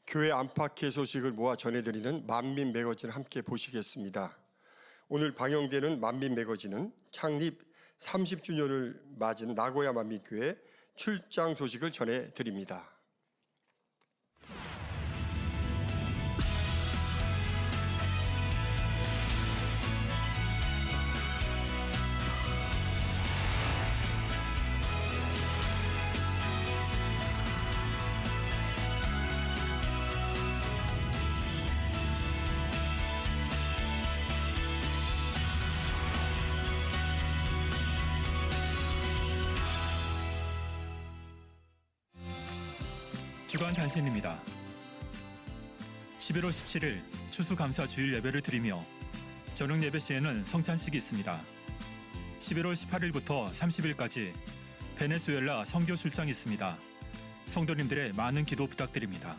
교회 안팎의 소식을 모아 전해드리는 만민 매거진 함께 보시겠습니다. 오늘 방영되는 만민 매거진은 창립 30주년을 맞은 나고야 만민교회 출장 소식을 전해드립니다. 주간 단신입니다. 11월 17일 추수감사 주일 예배를 드리며 저녁 예배 시에는 성찬식이 있습니다. 11월 18일부터 30일까지 베네수엘라 선교 출장이 있습니다. 성도님들의 많은 기도 부탁드립니다.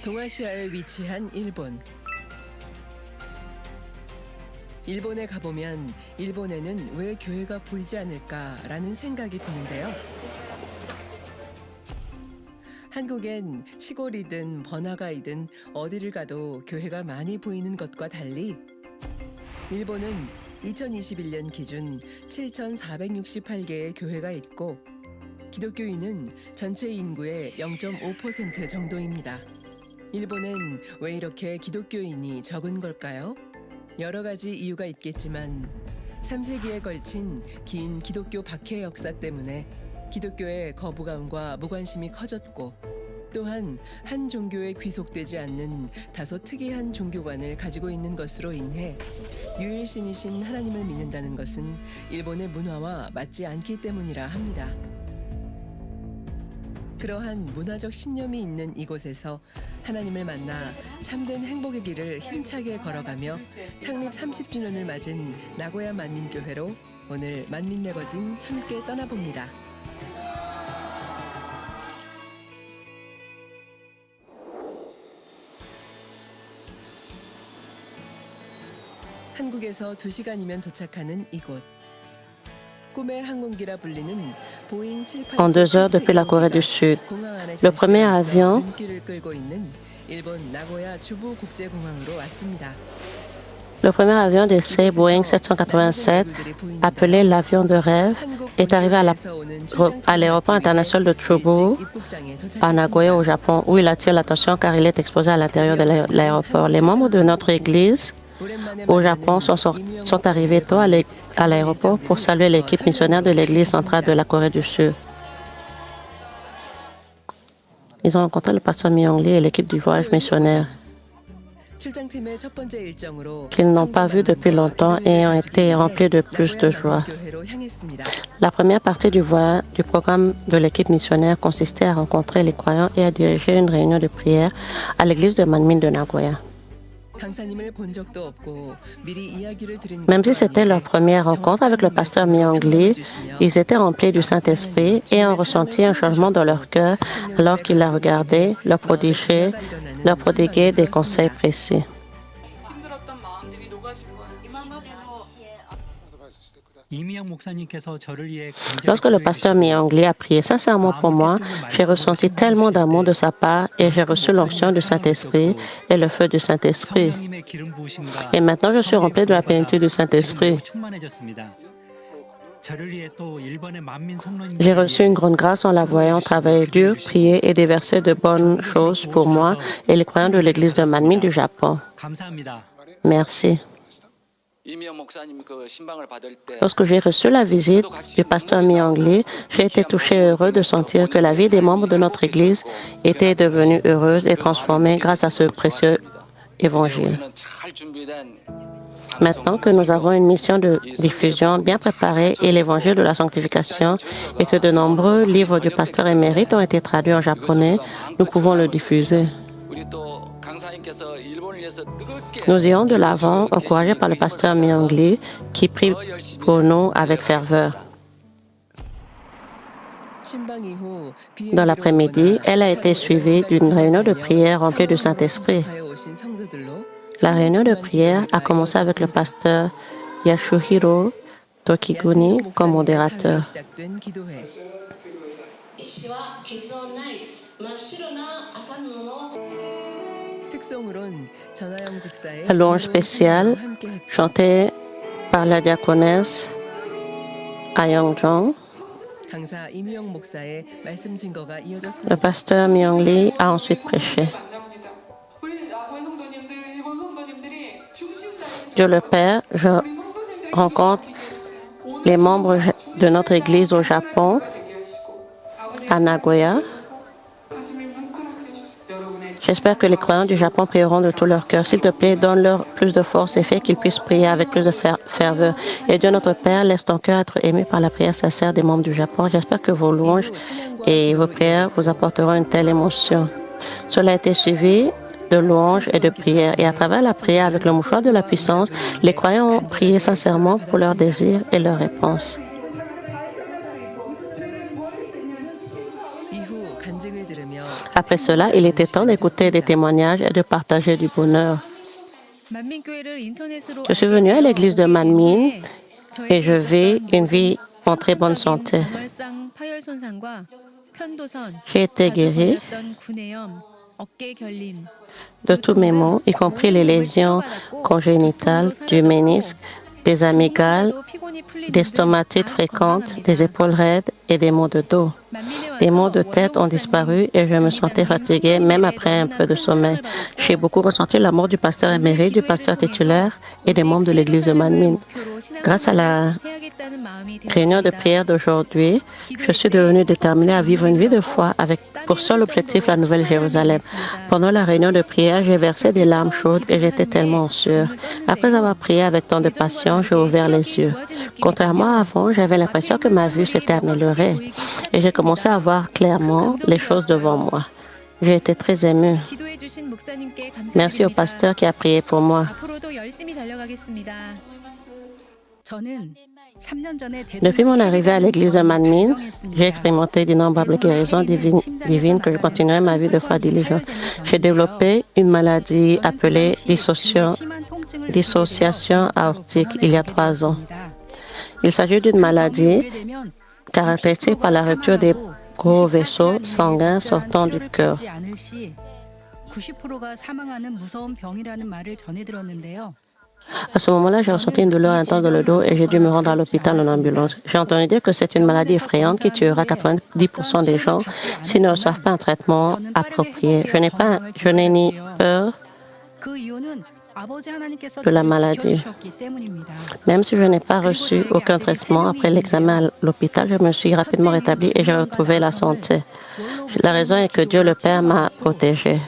동아시아에 위치한 일본. 일본에 가보면 일본에는 왜 교회가 보이지 않을까라는 생각이 드는데요. 한국엔 시골이든 번화가이든 어디를 가도 교회가 많이 보이는 것과 달리 일본은 2021년 기준 7,468개의 교회가 있고 기독교인은 전체 인구의 0.5% 정도입니다. 일본은 왜 이렇게 기독교인이 적은 걸까요? 여러 가지 이유가 있겠지만 3세기에 걸친 긴 기독교 박해 역사 때문에 기독교의 거부감과 무관심이 커졌고 또한 한 종교에 귀속되지 않는 다소 특이한 종교관을 가지고 있는 것으로 인해 유일신이신 하나님을 믿는다는 것은 일본의 문화와 맞지 않기 때문이라 합니다. 그러한 문화적 신념이 있는 이곳에서 하나님을 만나 참된 행복의 길을 힘차게 걸어가며 창립 30주년을 맞은 나고야 만민교회로 오늘 만민 매거진 함께 떠나봅니다. 한국에서 2시간이면 도착하는 이곳. 꿈의 항공기라 불리는 보잉 787 En 2 heures depuis la Corée du Sud. Le premier avion 눈길을 끌고 있는 일본 나고야 주부 국제공항으로 왔습니다. Le premier avion d'essai Boeing 787, appelé l'avion de rêve, est arrivé à l'aéroport international de Chubu, à Nagoya, au Japon, où il attire l'attention car il est exposé à l'intérieur de l'aéroport. Les membres de notre église au Japon sont arrivés tôt à l'aéroport pour saluer l'équipe missionnaire de l'église centrale de la Corée du Sud. Ils ont rencontré le pasteur Myung Lee et l'équipe du voyage missionnaire, qu'ils n'ont pas vu depuis longtemps et ont été remplis de plus de joie. La première partie du programme de l'équipe missionnaire consistait à rencontrer les croyants et à diriger une réunion de prière à l'église de Manmin de Nagoya. Même si c'était leur première rencontre avec le pasteur Myung Lee, ils étaient remplis du Saint-Esprit et ont ressenti un changement dans leur cœur alors qu'ils la regardaient, leur prodiguaient des conseils précis. Lorsque le pasteur Myung Lee a prié sincèrement pour moi, j'ai ressenti tellement d'amour de sa part et j'ai reçu l'onction du Saint-Esprit et le feu du Saint-Esprit. Et maintenant, je suis rempli de la plénitude du Saint-Esprit. J'ai reçu une grande grâce en la voyant travailler dur, prier et déverser de bonnes choses pour moi et les croyants de l'église de Manmin du Japon. Merci. Lorsque j'ai reçu la visite du pasteur Myung Lee, j'ai été touché et heureux de sentir que la vie des membres de notre Église était devenue heureuse et transformée grâce à ce précieux évangile. Maintenant que nous avons une mission de diffusion bien préparée et l'évangile de la sanctification et que de nombreux livres du pasteur émérite ont été traduits en japonais, nous pouvons le diffuser. Nous irons de l'avant, encouragés par le pasteur Myung Lee, qui prie pour nous avec ferveur. Dans l'après-midi, elle a été suivie d'une réunion de prière remplie du Saint-Esprit. La réunion de prière a commencé avec le pasteur Yasuhiro Tokiguni comme modérateur. La louange spéciale chantée par la diaconesse Ayong Jong. Le pasteur Myung Lee a ensuite prêché. Dieu le Père, je rencontre les membres de notre Église au Japon, à Nagoya. J'espère que les croyants du Japon prieront de tout leur cœur. S'il te plaît, donne-leur plus de force et fais qu'ils puissent prier avec plus de ferveur. Et Dieu notre Père, laisse ton cœur être ému par la prière sincère des membres du Japon. J'espère que vos louanges et vos prières vous apporteront une telle émotion. Cela a été suivi de louanges et de prières. Et à travers la prière avec le mouchoir de la puissance, les croyants ont prié sincèrement pour leurs désirs et leurs réponses. Après cela, il était temps d'écouter des témoignages et de partager du bonheur. Je suis venue à l'église de Manmin et je vis une vie en très bonne santé. J'ai été guérie de tous mes maux, y compris les lésions congénitales du ménisque, des amygdales, des stomatites fréquentes, des épaules raides et des maux de dos. Des maux de tête ont disparu et je me sentais fatiguée même après un peu de sommeil. J'ai beaucoup ressenti l'amour du pasteur émérite, du pasteur titulaire et des membres de l'église de Manmin. Grâce à la réunion de prière d'aujourd'hui, je suis devenue déterminée à vivre une vie de foi avec pour seul objectif la Nouvelle Jérusalem. Pendant la réunion de prière, j'ai versé des larmes chaudes et j'étais tellement sûre. Après avoir prié avec tant de passion, j'ai ouvert les yeux. Contrairement à avant, j'avais l'impression que ma vue s'était améliorée et j'ai commencé à voir clairement les choses devant moi. J'ai été très émue. Merci au pasteur qui a prié pour moi. Depuis mon arrivée à l'église de Manmin, j'ai expérimenté d'innombrables guérisons divines que je continuerai ma vie de foi diligente. J'ai développé une maladie appelée dissociation aortique il y a 3 ans. Il s'agit d'une maladie caractéristique par la rupture des gros vaisseaux sanguins sortant du cœur. À ce moment-là, j'ai ressenti une douleur intense dans le dos et j'ai dû me rendre à l'hôpital en ambulance. J'ai entendu dire que c'est une maladie effrayante qui tuera 90% des gens s'ils ne reçoivent pas un traitement approprié. Je n'ai ni peur de la maladie. Même si je n'ai pas reçu aucun traitement après l'examen à l'hôpital, je me suis rapidement rétablie et j'ai retrouvé la santé. La raison est que Dieu le Père m'a protégée.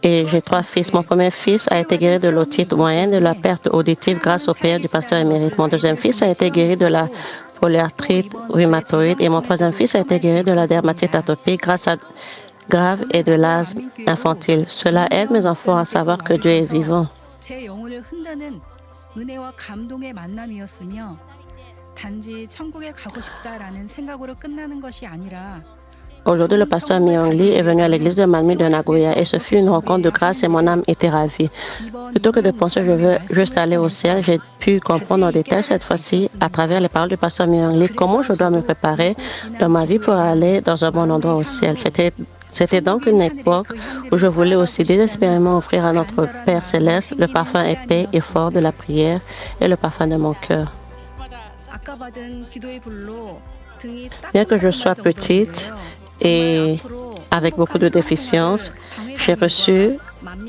Et j'ai 3 fils. Mon premier fils a été guéri de l'otite moyenne et de la perte auditive grâce aux prières du pasteur émérite. Mon deuxième fils a été guéri de la polyarthrite rhumatoïde et mon troisième fils a été guéri de la dermatite atopique grave et de l'asthme infantile. Cela aide mes enfants à savoir que Dieu est vivant. Aujourd'hui, le pasteur Myung Lee est venu à l'église de Manmin de Nagoya et ce fut une rencontre de grâce et mon âme était ravie. Plutôt que de penser je veux juste aller au ciel, j'ai pu comprendre en détail cette fois-ci, à travers les paroles du pasteur Myung Lee, comment je dois me préparer dans ma vie pour aller dans un bon endroit au ciel. C'était donc une époque où je voulais aussi désespérément offrir à notre Père céleste le parfum épais et fort de la prière et le parfum de mon cœur. Bien que je sois petite et avec beaucoup de déficiences, j'ai reçu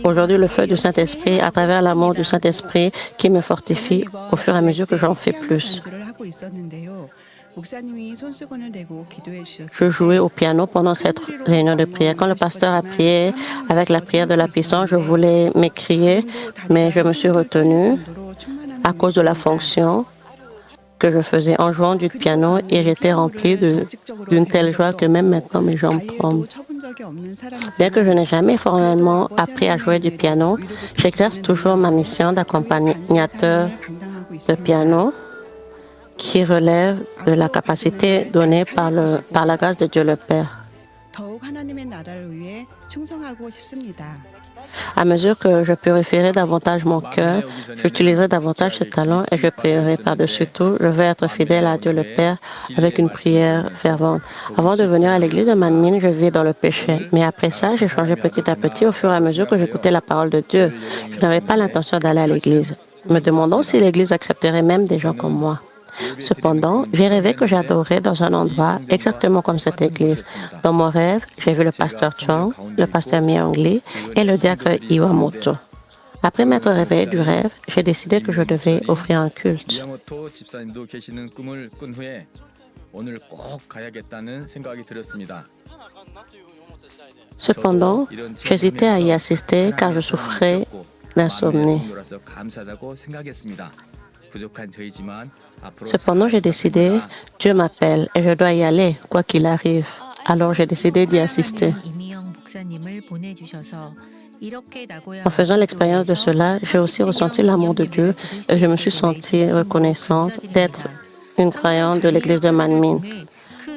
aujourd'hui le feu du Saint-Esprit à travers l'amour du Saint-Esprit qui me fortifie au fur et à mesure que j'en fais plus. Je jouais au piano pendant cette réunion de prière. Quand le pasteur a prié avec la prière de la puissance, je voulais m'écrier, mais je me suis retenue à cause de la fonction que je faisais en jouant du piano et j'étais remplie d'une telle joie que même maintenant mes jambes tremblent. Bien que je n'ai jamais formellement appris à jouer du piano, j'exerce toujours ma mission d'accompagnateur de piano qui relève de la capacité donnée par la grâce de Dieu le Père. 더욱 하나님의 나라를 위해 충성하고 싶습니다. À mesure que je purifierai davantage mon cœur, j'utiliserai davantage ce talent et je prierai par-dessus tout. Je veux être fidèle à Dieu le Père avec une prière fervente. Avant de venir à l'église de Manmin, je vivais dans le péché. Mais après ça, j'ai changé petit à petit au fur et à mesure que j'écoutais la parole de Dieu. Je n'avais pas l'intention d'aller à l'église, me demandant si l'église accepterait même des gens comme moi. Cependant, j'ai rêvé que j'adorais dans un endroit exactement comme cette église. Dans mon rêve, j'ai vu le pasteur Chong, le pasteur Myung Lee et le diacre Iwamoto. Après m'être réveillé du rêve, j'ai décidé que je devais offrir un culte. 이와모토 집사님도 계시는 꿈을 꾼 후에 오늘 꼭 가야겠다는 생각이 들었습니다. Cependant, j'hésitais à y assister car je souffrais d'insomnie. 성도라서 감사하다고 생각했습니다. 부족한 저희지만 앞으로 Cependant, j'ai décidé, Dieu m'appelle et je dois y aller, quoi qu'il arrive. Alors j'ai décidé d'y assister. 이미영 목사님을 보내주셔서 이렇게 나고야 En faisant l'expérience de cela, j'ai aussi ressenti l'amour de Dieu et je me suis sentie reconnaissante d'être une croyante de l'église de Manmin.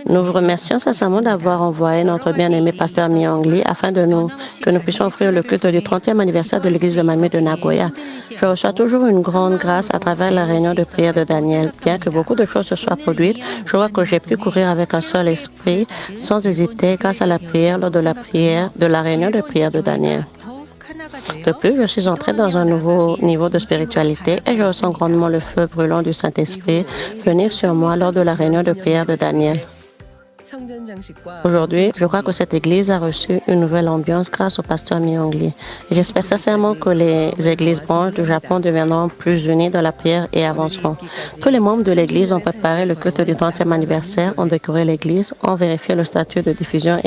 Nous vous remercions sincèrement d'avoir envoyé notre bien-aimé pasteur Myung Lee afin que nous puissions offrir le culte du 30e anniversaire de l'église de Manmin de Nagoya. Je reçois toujours une grande grâce à travers la réunion de prière de Daniel. Bien que beaucoup de choses se soient produites, je vois que j'ai pu courir avec un seul esprit, sans hésiter, grâce à la prière lors de la réunion de prière de Daniel. De plus, je suis entrée dans un nouveau niveau de spiritualité et je ressens grandement le feu brûlant du Saint-Esprit venir sur moi lors de la réunion de prière de Daniel. Aujourd'hui, je crois que cette église a reçu une nouvelle ambiance grâce au pasteur Myung Lee. Et j'espère sincèrement que les églises branches du Japon deviendront plus unies dans la prière et avanceront. Tous les membres de l'église ont préparé le culte du 30e anniversaire, ont décoré l'église, ont vérifié le statut de diffusion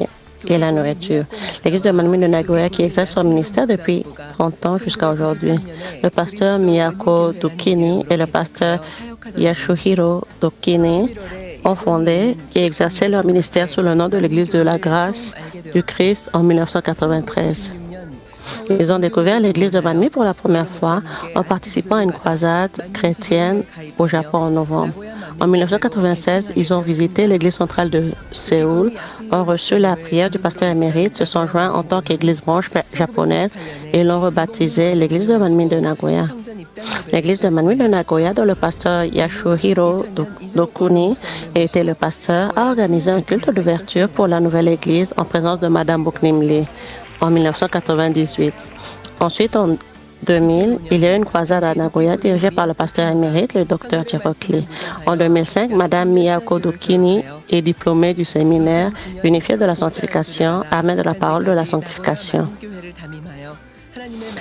et la nourriture. L'église de Manmin de Nagoya qui exerce son ministère depuis 30 ans jusqu'à aujourd'hui. Le pasteur Miyako Dokini et le pasteur Yasuhiro Dokini ont fondé et exercé leur ministère sous le nom de l'Église de la Grâce du Christ en 1993. Ils ont découvert l'église de Manmin pour la première fois en participant à une croisade chrétienne au Japon en novembre. En 1996, ils ont visité l'église centrale de Séoul, ont reçu la prière du pasteur émérite, se sont joints en tant qu'église branche japonaise et l'ont rebaptisée l'église de Manmin de Nagoya. L'église de Manmin de Nagoya, dont le pasteur Yasuhiro Dokuni était le pasteur, a organisé un culte d'ouverture pour la nouvelle église en présence de Madame Boknim Lee en 1998. Ensuite, en 2000, il y a eu une croisade à Nagoya dirigée par le pasteur émérite, le docteur Cherok Lee. En 2005, Madame Miyako Dokini est diplômée du séminaire unifié de la sanctification, armée de la parole de la sanctification.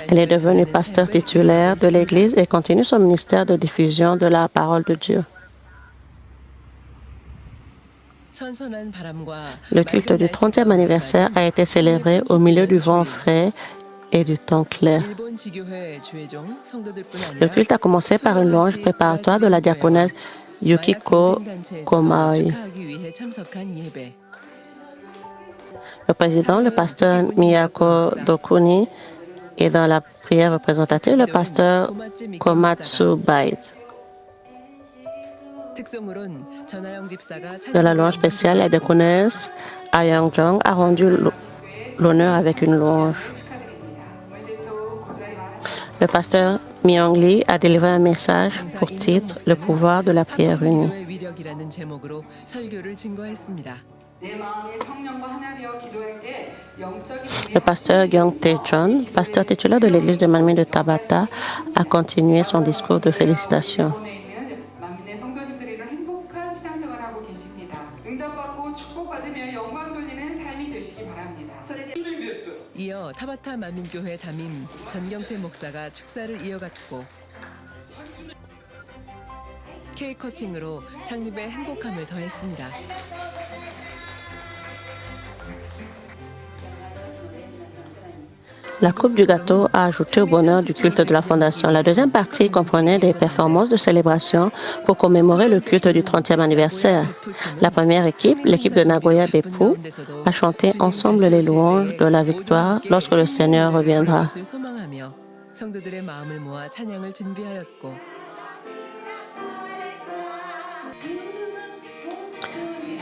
Elle est devenue pasteur titulaire de l'Église et continue son ministère de diffusion de la parole de Dieu. Le culte du 30e anniversaire a été célébré au milieu du vent frais et du temps clair. Le culte a commencé par une louange préparatoire de la diaconesse Yukiko Komaoi. Le président, le pasteur Miyako Dokuni, et dans la prière représentative, le pasteur Komatsu Bait. De la louange spéciale, la diaconesse Ayang Jong a rendu l'honneur avec une louange. Le pasteur Myung Lee a délivré un message pour titre « Le pouvoir de la prière unie ». Le pasteur Gyung Tae-chon, pasteur titulaire de l'église de Manmin de Tabata, a continué son discours de félicitations. 이어 타바타 만민교회 담임 전경태 목사가 축사를 이어갔고 케이크 커팅으로 창립에 행복함을 더했습니다. La coupe du gâteau a ajouté au bonheur du culte de la Fondation. La deuxième partie comprenait des performances de célébration pour commémorer le culte du 30e anniversaire. La première équipe, l'équipe de Nagoya Beppu, a chanté ensemble les louanges de la victoire lorsque le Seigneur reviendra. 소망하며 성도들의 마음을 모아 찬양을 준비하였고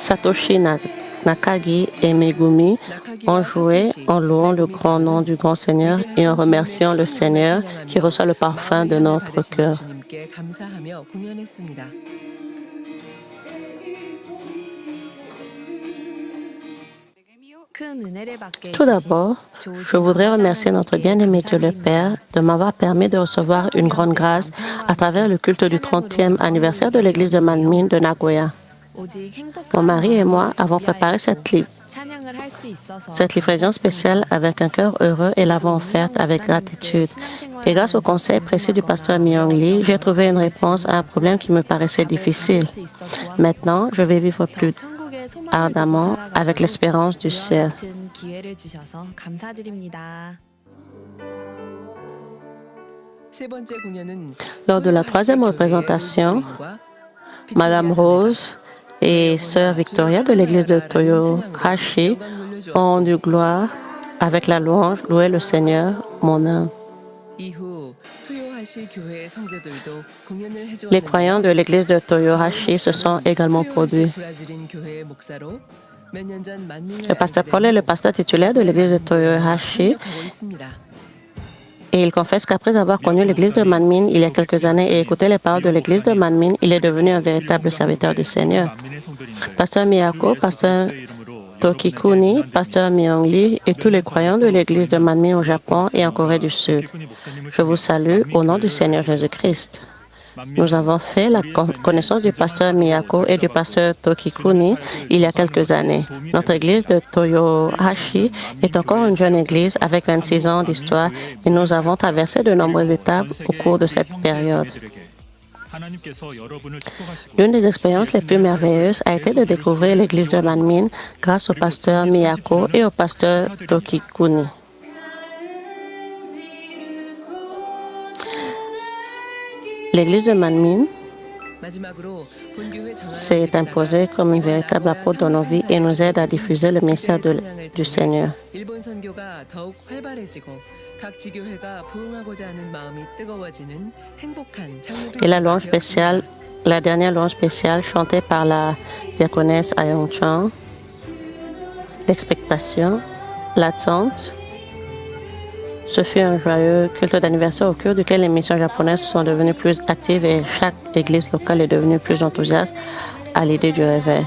Satoshi Nakagi et Megumi ont joué en louant le grand nom du grand Seigneur et en remerciant le Seigneur qui reçoit le parfum de notre cœur. 주님께 감사하며 공연했습니다. Tout d'abord, je voudrais remercier notre bien-aimé Dieu le Père de m'avoir permis de recevoir une grande grâce à travers le culte du 30e anniversaire de l'église de Manmin de Nagoya. Mon mari et moi avons préparé cette livraison spéciale avec un cœur heureux et l'avons offerte avec gratitude. Et grâce au conseil précis du pasteur Myung Lee, j'ai trouvé une réponse à un problème qui me paraissait difficile. Maintenant, je vais vivre plus ardemment avec l'espérance du ciel. Lors de la troisième représentation, Madame Rose et Sœur Victoria de l'église de Toyohashi ont rendu gloire avec la louange, louer le Seigneur, mon âme. Les croyants de l'église de Toyohashi se sont également produits. Le pasteur Paul est le pasteur titulaire de l'église de Toyohashi et il confesse qu'après avoir connu l'église de Manmin il y a quelques années et écouté les paroles de l'église de Manmin, il est devenu un véritable serviteur du Seigneur. Pasteur Miyako, pasteur Tokikuni, pasteur Myung Lee et tous les croyants de l'église de Manmin au Japon et en Corée du Sud. Je vous salue au nom du Seigneur Jésus-Christ. Nous avons fait la connaissance du pasteur Miyako et du pasteur Tokikuni il y a quelques années. Notre église de Toyohashi est encore une jeune église avec 26 ans d'histoire et nous avons traversé de nombreuses étapes au cours de cette période. L'une des expériences les plus merveilleuses a été de découvrir l'église de Manmin grâce au pasteur Miyako et au pasteur Tokikuni. L'église de Manmin s'est imposée comme une véritable apôtre dans nos vies et nous aide à diffuser le mystère du Seigneur. Et la dernière louange spéciale chantée par la diaconesse Ayong Chang, l'expectation, l'attente. Ce fut un joyeux culte d'anniversaire au cours duquel les missions japonaises sont devenues plus actives et chaque église locale est devenue plus enthousiaste à l'idée du réveil.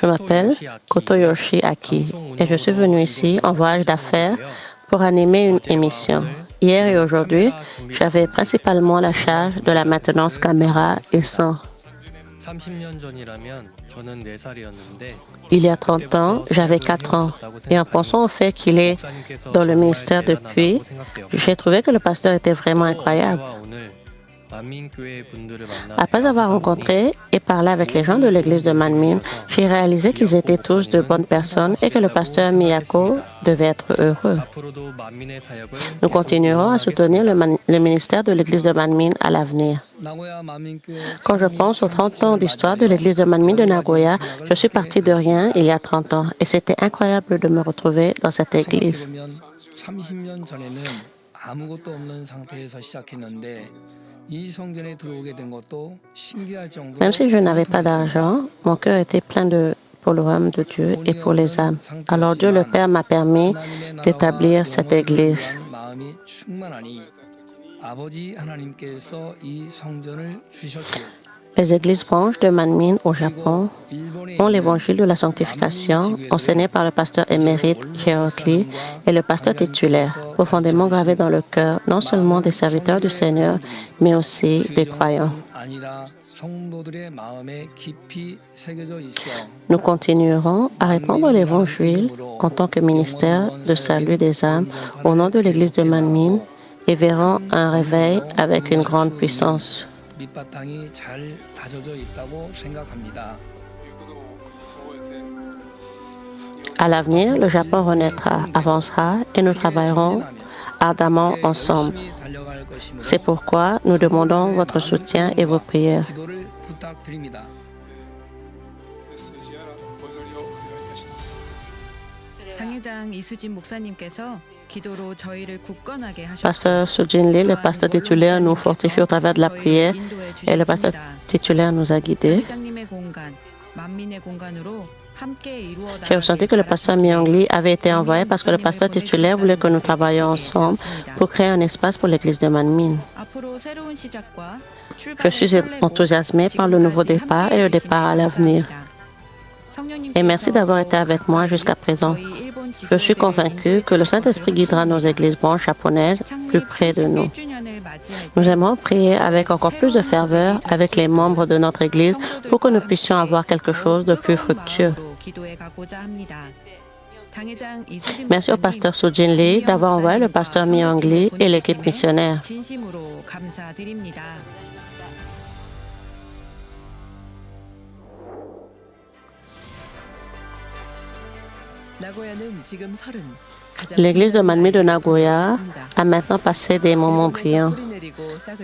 Je m'appelle Kotoyoshi Aki et je suis venu ici en voyage d'affaires pour animer une émission. Hier et aujourd'hui, j'avais principalement la charge de la maintenance caméra et son. Il y a 30 ans, j'avais 4 ans. Et en pensant au fait qu'il est dans le ministère depuis, j'ai trouvé que le pasteur était vraiment incroyable. Après avoir rencontré et parlé avec les gens de l'église de Manmin, j'ai réalisé qu'ils étaient tous de bonnes personnes et que le pasteur Miyako devait être heureux. Nous continuerons à soutenir le ministère de l'église de Manmin à l'avenir. Quand je pense aux 30 ans d'histoire de l'église de Manmin de Nagoya, je suis parti de rien il y a 30 ans et c'était incroyable de me retrouver dans cette église. Même si je n'avais pas d'argent, mon cœur était plein pour le royaume de Dieu et pour les âmes. Alors Dieu le Père m'a permis d'établir cette église. Les églises branches de Manmin au Japon ont l'évangile de la sanctification enseigné par le pasteur émérite Gerald Lee et le pasteur titulaire, profondément gravé dans le cœur non seulement des serviteurs du Seigneur, mais aussi des croyants. Nous continuerons à répandre l'évangile en tant que ministère de salut des âmes au nom de l'église de Manmin et verrons un réveil avec une grande puissance. À l'avenir, le Japon renaîtra, avancera et nous travaillerons ardemment ensemble. C'est pourquoi nous demandons votre soutien et vos prières. 당회장 이수진 목사님께서 Pasteur Sujin Lee, le pasteur titulaire, nous fortifie au travers de la prière et le pasteur titulaire nous a guidés. J'ai ressenti que le pasteur Myung Lee avait été envoyé parce que le pasteur titulaire voulait que nous travaillions ensemble pour créer un espace pour l'église de Manmin. Je suis enthousiasmée par le nouveau départ et le départ à l'avenir. Et merci d'avoir été avec moi jusqu'à présent. Je suis convaincue que le Saint-Esprit guidera nos églises branches japonaises plus près de nous. Nous aimerons prier avec encore plus de ferveur avec les membres de notre église pour que nous puissions avoir quelque chose de plus fructueux. Merci au pasteur Sujin Lee d'avoir envoyé le pasteur Myung Lee et l'équipe missionnaire. L'église de Manmin de Nagoya a maintenant passé des moments brillants.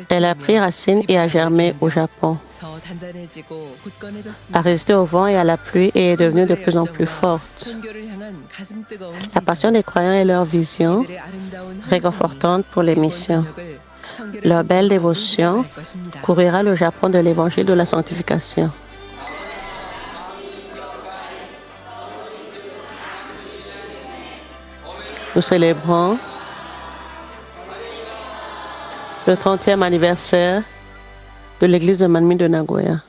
Elle a pris racine et a germé au Japon, a résisté au vent et à la pluie et est devenue de plus en plus forte. La passion des croyants et leur vision réconfortante pour les missions. Leur belle dévotion couvrira le Japon de l'évangile de la sanctification. Nous célébrons le 30e anniversaire de l'église de Manmin de Nagoya.